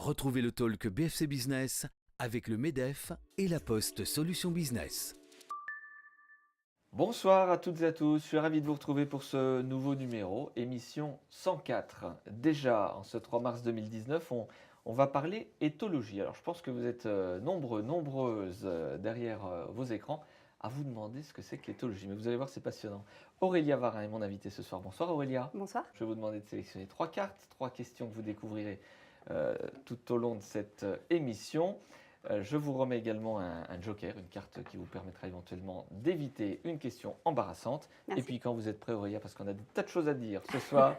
Retrouvez le talk BFC Business avec le MEDEF et la Poste Solutions Business. Bonsoir à toutes et à tous, je suis ravi de vous retrouver pour ce nouveau numéro, émission 104. Déjà, en ce 3 mars 2019, on va parler éthologie. Alors je pense que vous êtes nombreuses derrière vos écrans à vous demander ce que c'est que l'éthologie. Mais vous allez voir, c'est passionnant. Aurélia Varin est mon invitée ce soir. Bonsoir Aurélia. Bonsoir. Je vais vous demander de sélectionner 3 cartes, 3 questions que vous découvrirez tout au long de cette émission. Je vous remets également un joker, une carte qui vous permettra éventuellement d'éviter une question embarrassante. Merci. Et puis quand vous êtes prêt Aurélia, parce qu'on a des tas de choses à dire ce soir,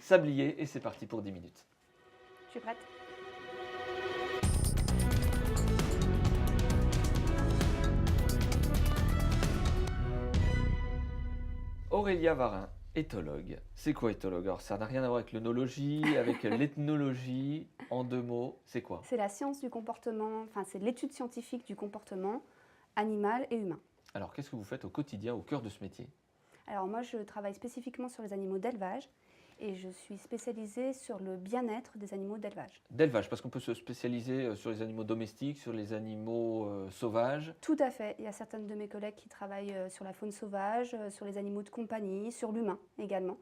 sablier et c'est parti pour 10 minutes. Je suis prête. Aurélia Varin, éthologue. C'est quoi éthologue? Alors ça n'a rien à voir avec l'œnologie, avec l'ethnologie. En 2 mots, c'est quoi? C'est la science du comportement, enfin c'est l'étude scientifique du comportement animal et humain. Alors qu'est-ce que vous faites au quotidien, au cœur de ce métier? Alors moi je travaille spécifiquement sur les animaux d'élevage et je suis spécialisée sur le bien-être des animaux d'élevage. D'élevage, parce qu'on peut se spécialiser sur les animaux domestiques, sur les animaux sauvages. Tout à fait. Il y a certaines de mes collègues qui travaillent sur la faune sauvage, sur les animaux de compagnie, sur l'humain également.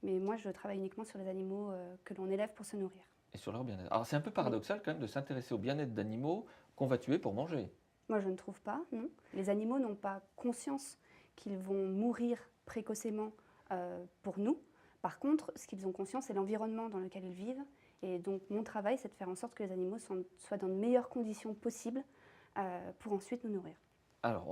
Mais moi je travaille uniquement sur les animaux que l'on élève pour se nourrir. Et sur leur bien-être. Alors c'est un peu paradoxal quand même de s'intéresser au bien-être d'animaux qu'on va tuer pour manger. Moi je ne trouve pas, non. Les animaux n'ont pas conscience qu'ils vont mourir précocement pour nous. Par contre, ce qu'ils ont conscience, c'est l'environnement dans lequel ils vivent. Et donc mon travail, c'est de faire en sorte que les animaux soient dans de meilleures conditions possibles pour ensuite nous nourrir. Alors,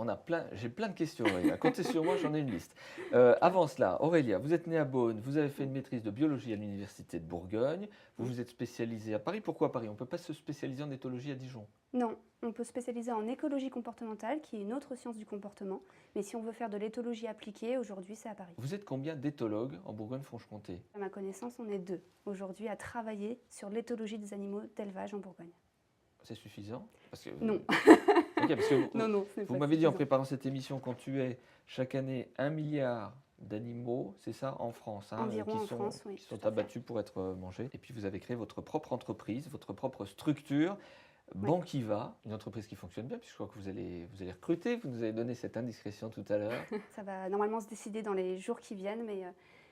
j'ai plein de questions, Aurélia. Comptez sur moi, j'en ai une liste. Avant cela, Aurélia, vous êtes née à Beaune, vous avez fait une maîtrise de biologie à l'Université de Bourgogne, vous vous êtes spécialisée à Paris. Pourquoi à Paris? On ne peut pas se spécialiser en éthologie à Dijon? Non, on peut se spécialiser en écologie comportementale, qui est une autre science du comportement. Mais si on veut faire de l'éthologie appliquée, aujourd'hui, c'est à Paris. Vous êtes combien d'éthologues en Bourgogne-Franche-Comté? À ma connaissance, on est 2 aujourd'hui à travailler sur l'éthologie des animaux d'élevage en Bourgogne. C'est suffisant? Parce que, Non. Ok, parce que Non, ce n'est vous pas m'avez dit en suffisant. préparant cette émission qu'on tuait chaque année 1 milliard d'animaux, c'est ça, en France, hein, Environ en qui sont, France, oui, qui tout à sont fait. abattus pour être mangés. Et puis vous avez créé votre propre entreprise, votre propre structure, Oui. Banquiva, une entreprise qui fonctionne bien, puisque je crois que vous allez recruter, vous nous avez donné cette indiscrétion tout à l'heure. Ça va normalement se décider dans les jours qui viennent, mais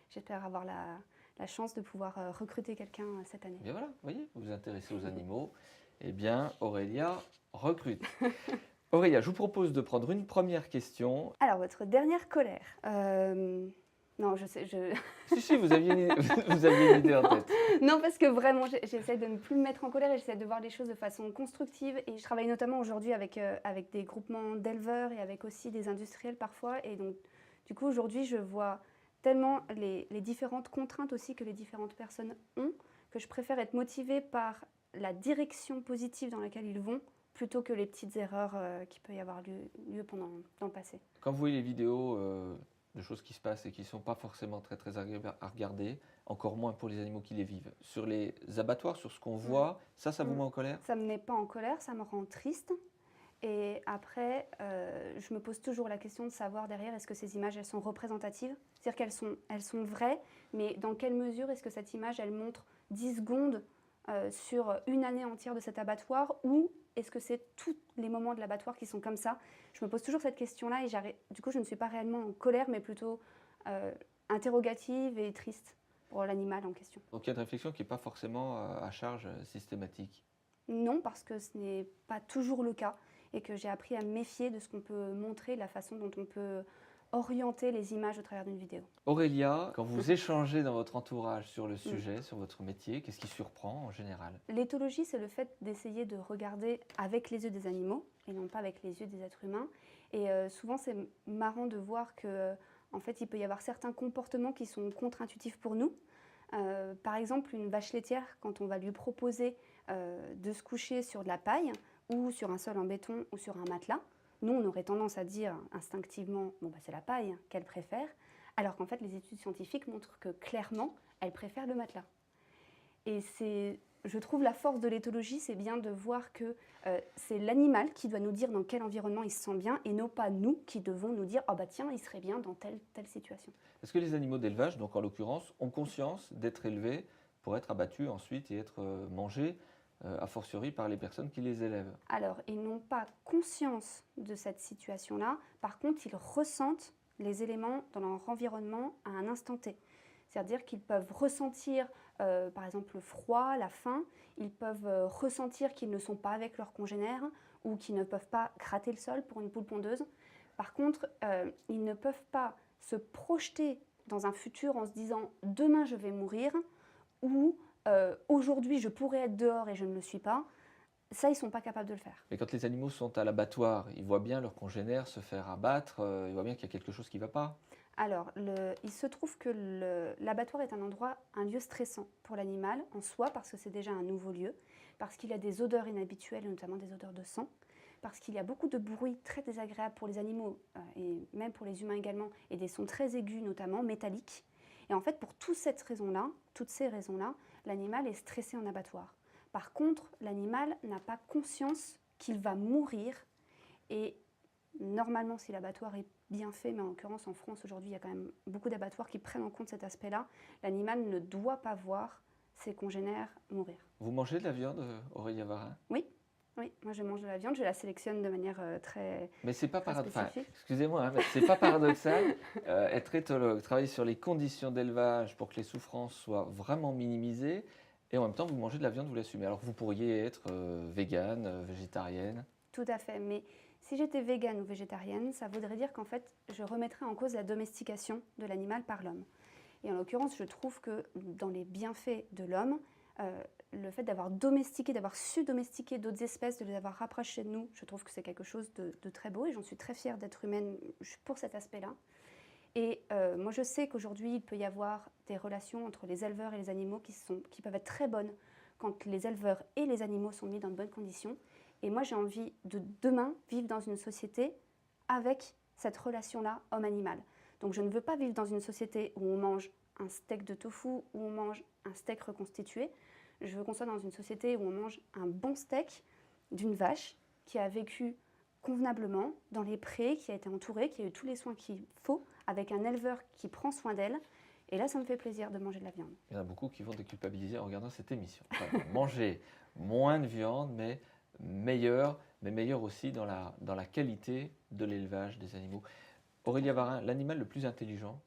j'espère avoir la chance de pouvoir recruter quelqu'un cette année. Bien voilà, vous voyez, vous vous intéressez aux animaux, eh bien Aurélia recrute. Aurélia, je vous propose de prendre une première question. Alors, votre dernière colère. Non, je sais, Si, vous aviez une idée en tête. Non, parce que vraiment, j'essaie de ne plus me mettre en colère et j'essaie de voir les choses de façon constructive. Et je travaille notamment aujourd'hui avec des groupements d'éleveurs et avec aussi des industriels parfois. Et donc, du coup, aujourd'hui, je vois tellement les différentes contraintes aussi que les différentes personnes ont que je préfère être motivée par la direction positive dans laquelle ils vont plutôt que les petites erreurs qui peuvent y avoir lieu dans le passé. Quand vous voyez les vidéos de choses qui se passent et qui ne sont pas forcément très agréables à regarder, encore moins pour les animaux qui les vivent, sur les abattoirs, sur ce qu'on voit, ça vous met en colère? Ça ne me met pas en colère, ça me rend triste. Et après, je me pose toujours la question de savoir derrière, est-ce que ces images, elles sont représentatives? C'est-à-dire qu'elles sont vraies, mais dans quelle mesure est-ce que cette image, elle montre 10 secondes sur une année entière de cet abattoir, ou est-ce que c'est tous les moments de l'abattoir qui sont comme ça? Je me pose toujours cette question-là et du coup, je ne suis pas réellement en colère, mais plutôt interrogative et triste pour l'animal en question. Donc il y a une réflexion qui n'est pas forcément à charge systématique. Non, parce que ce n'est pas toujours le cas et que j'ai appris à me méfier de ce qu'on peut montrer, de la façon dont on peut orienter les images au travers d'une vidéo. Aurélia, quand vous échangez dans votre entourage sur le sujet, sur votre métier, qu'est-ce qui surprend en général? L'éthologie, c'est le fait d'essayer de regarder avec les yeux des animaux et non pas avec les yeux des êtres humains. Et souvent, c'est marrant de voir que, en fait, il peut y avoir certains comportements qui sont contre-intuitifs pour nous. Par exemple, une vache laitière, quand on va lui proposer de se coucher sur de la paille ou sur un sol en béton ou sur un matelas, nous, on aurait tendance à dire instinctivement bon, bah, c'est la paille qu'elle préfère, alors qu'en fait, les études scientifiques montrent que clairement, elle préfère le matelas. Et je trouve la force de l'éthologie, c'est bien de voir que c'est l'animal qui doit nous dire dans quel environnement il se sent bien et non pas nous qui devons nous dire « oh bah tiens, il serait bien dans telle situation ». Est-ce que les animaux d'élevage, donc en l'occurrence, ont conscience d'être élevés pour être abattus ensuite et être mangés a fortiori par les personnes qui les élèvent. Alors, ils n'ont pas conscience de cette situation-là. Par contre, ils ressentent les éléments dans leur environnement à un instant T. C'est-à-dire qu'ils peuvent ressentir, par exemple, le froid, la faim. Ils peuvent ressentir qu'ils ne sont pas avec leurs congénères ou qu'ils ne peuvent pas gratter le sol pour une poule pondeuse. Par contre, ils ne peuvent pas se projeter dans un futur en se disant « demain, je vais mourir » ou aujourd'hui, je pourrais être dehors et je ne le suis pas. Ça, ils ne sont pas capables de le faire. Mais quand les animaux sont à l'abattoir, ils voient bien leurs congénères se faire abattre, ils voient bien qu'il y a quelque chose qui ne va pas. Alors, il se trouve que l'abattoir est un lieu stressant pour l'animal en soi, parce que c'est déjà un nouveau lieu, parce qu'il y a des odeurs inhabituelles, notamment des odeurs de sang, parce qu'il y a beaucoup de bruit très désagréable pour les animaux, et même pour les humains également, et des sons très aigus, notamment métalliques. Et en fait, pour toutes ces raisons-là, l'animal est stressé en abattoir. Par contre, l'animal n'a pas conscience qu'il va mourir. Et normalement, si l'abattoir est bien fait, mais en l'occurrence en France aujourd'hui, il y a quand même beaucoup d'abattoirs qui prennent en compte cet aspect-là, l'animal ne doit pas voir ses congénères mourir. Vous mangez de la viande, Aurélia Varin? Oui, moi je mange de la viande, je la sélectionne de manière très, Mais c'est pas très paradoxal. spécifique. Excusez-moi, hein, mais c'est pas paradoxal. Être éthologue, travailler sur les conditions d'élevage pour que les souffrances soient vraiment minimisées, et en même temps vous mangez de la viande, vous l'assumez. Alors vous pourriez être végane, végétarienne. Tout à fait, mais si j'étais végane ou végétarienne, ça voudrait dire qu'en fait, je remettrais en cause la domestication de l'animal par l'homme. Et en l'occurrence, je trouve que dans les bienfaits de l'homme, le fait d'avoir domestiqué, d'avoir su domestiquer d'autres espèces, de les avoir rapprochées de nous, je trouve que c'est quelque chose de très beau et j'en suis très fière d'être humaine pour cet aspect-là. Et moi, je sais qu'aujourd'hui, il peut y avoir des relations entre les éleveurs et les animaux qui peuvent être très bonnes quand les éleveurs et les animaux sont mis dans de bonnes conditions. Et moi, j'ai envie de demain vivre dans une société avec cette relation-là homme-animal. Donc, je ne veux pas vivre dans une société où on mange un steak de tofu, où on mange un steak reconstitué. Je veux qu'on soit dans une société où on mange un bon steak d'une vache qui a vécu convenablement dans les prés, qui a été entourée, qui a eu tous les soins qu'il faut, avec un éleveur qui prend soin d'elle. Et là, ça me fait plaisir de manger de la viande. Il y en a beaucoup qui vont déculpabiliser en regardant cette émission. Enfin, manger moins de viande, mais meilleur aussi dans la qualité de l'élevage des animaux. Aurélia Varin, l'animal le plus intelligent,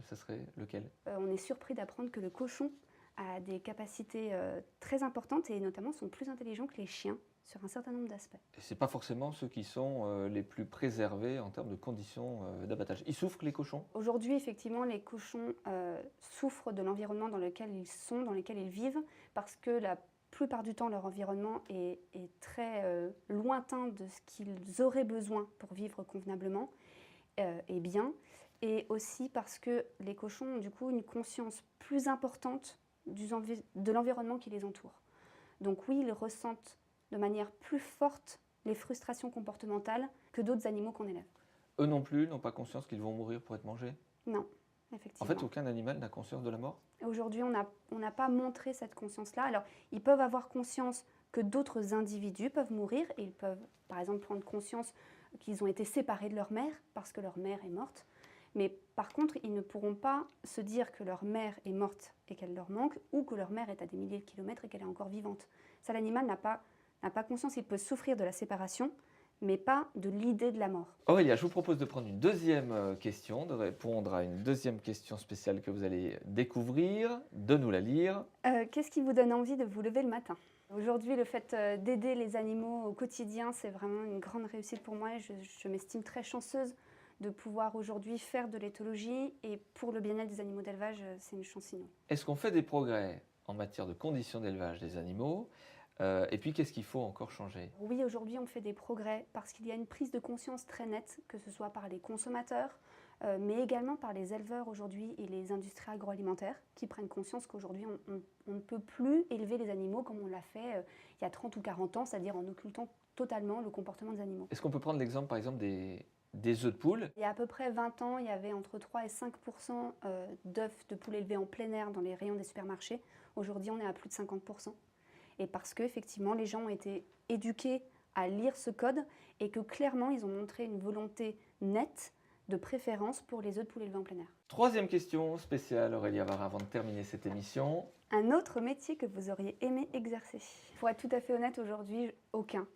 ça serait lequel? On est surpris d'apprendre que le cochon a des capacités très importantes et notamment sont plus intelligents que les chiens sur un certain nombre d'aspects. Et ce n'est pas forcément ceux qui sont les plus préservés en termes de conditions d'abattage. Ils souffrent, les cochons? Aujourd'hui, effectivement, les cochons souffrent de l'environnement dans lequel ils sont, dans lequel ils vivent, parce que la plupart du temps, leur environnement est très lointain de ce qu'ils auraient besoin pour vivre convenablement et bien. Et aussi parce que les cochons ont du coup une conscience plus importante de l'environnement qui les entoure. Donc oui, ils ressentent de manière plus forte les frustrations comportementales que d'autres animaux qu'on élève. Eux non plus n'ont pas conscience qu'ils vont mourir pour être mangés? Non, En effectivement. fait, aucun animal n'a conscience de la mort? Aujourd'hui, on n'a pas montré cette conscience-là. Alors, ils peuvent avoir conscience que d'autres individus peuvent mourir et ils peuvent, par exemple, prendre conscience qu'ils ont été séparés de leur mère parce que leur mère est morte. Mais par contre, ils ne pourront pas se dire que leur mère est morte et qu'elle leur manque ou que leur mère est à des milliers de kilomètres et qu'elle est encore vivante. Ça, l'animal n'a pas conscience. Il peut souffrir de la séparation, mais pas de l'idée de la mort. Aurélia, je vous propose de prendre une deuxième question, de répondre à une deuxième question spéciale que vous allez découvrir, de nous la lire. Qu'est-ce qui vous donne envie de vous lever le matin? Aujourd'hui, le fait d'aider les animaux au quotidien, c'est vraiment une grande réussite pour moi. Je m'estime très chanceuse de pouvoir aujourd'hui faire de l'éthologie et pour le bien-être des animaux d'élevage, c'est une chance inouïe. Est-ce qu'on fait des progrès en matière de conditions d'élevage des animaux? Et puis, qu'est-ce qu'il faut encore changer? Oui, aujourd'hui, on fait des progrès parce qu'il y a une prise de conscience très nette, que ce soit par les consommateurs, mais également par les éleveurs aujourd'hui et les industries agroalimentaires qui prennent conscience qu'aujourd'hui, on ne peut plus élever les animaux comme on l'a fait il y a 30 ou 40 ans, c'est-à-dire en occultant totalement le comportement des animaux. Est-ce qu'on peut prendre l'exemple, par exemple, des œufs de poule? Il y a à peu près 20 ans, il y avait entre 3 et 5% d'œufs de poules élevés en plein air dans les rayons des supermarchés. Aujourd'hui, on est à plus de 50%. Et parce qu'effectivement, les gens ont été éduqués à lire ce code et que clairement, ils ont montré une volonté nette de préférence pour les œufs de poulet élevés en plein air. Troisième question spéciale, Aurélie Avara, avant de terminer cette émission. Un autre métier que vous auriez aimé exercer? Pour être tout à fait honnête, aujourd'hui, aucun.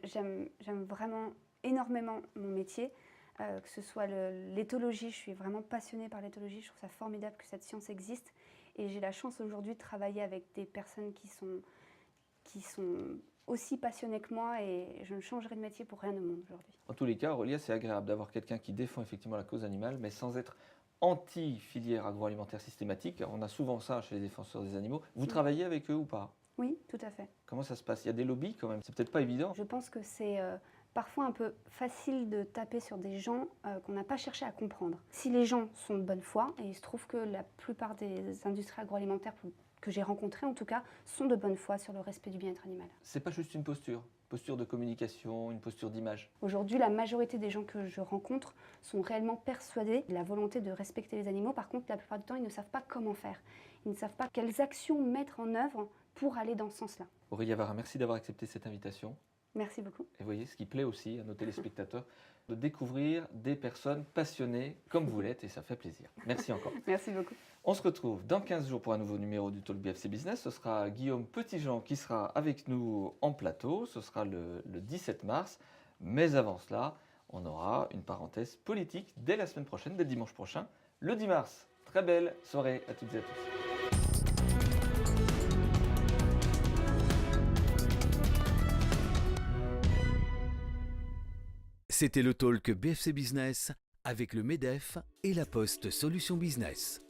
J'aime vraiment énormément mon métier, que ce soit l'éthologie. Je suis vraiment passionnée par l'éthologie. Je trouve ça formidable que cette science existe. Et j'ai la chance aujourd'hui de travailler avec des personnes qui sont aussi passionnées que moi, et je ne changerai de métier pour rien au monde aujourd'hui. En tous les cas, Aurélie, c'est agréable d'avoir quelqu'un qui défend effectivement la cause animale, mais sans être anti-filière agroalimentaire systématique. On a souvent ça chez les défenseurs des animaux. Vous travaillez avec eux ou pas? Oui, tout à fait. Comment ça se passe? Il y a des lobbies quand même, c'est peut-être pas évident. Je pense que c'est parfois un peu facile de taper sur des gens qu'on n'a pas cherché à comprendre. Si les gens sont de bonne foi, et il se trouve que la plupart des industries agroalimentaires que j'ai rencontrées en tout cas, sont de bonne foi sur le respect du bien-être animal. C'est pas juste une posture de communication, une posture d'image. Aujourd'hui, la majorité des gens que je rencontre sont réellement persuadés de la volonté de respecter les animaux. Par contre, la plupart du temps, ils ne savent pas comment faire. Ils ne savent pas quelles actions mettre en œuvre pour aller dans ce sens-là. Aurélie Avara, merci d'avoir accepté cette invitation. Merci beaucoup. Et vous voyez, ce qui plaît aussi à nos téléspectateurs, de découvrir des personnes passionnées comme vous l'êtes, et ça fait plaisir. Merci encore. Merci beaucoup. On se retrouve dans 15 jours pour un nouveau numéro du Talk BFC Business. Ce sera Guillaume Petitjean qui sera avec nous en plateau. Ce sera le 17 mars. Mais avant cela, on aura une parenthèse politique dès la semaine prochaine, dès dimanche prochain, le 10 mars. Très belle soirée à toutes et à tous. C'était le talk BFC Business avec le MEDEF et la Poste Solutions Business.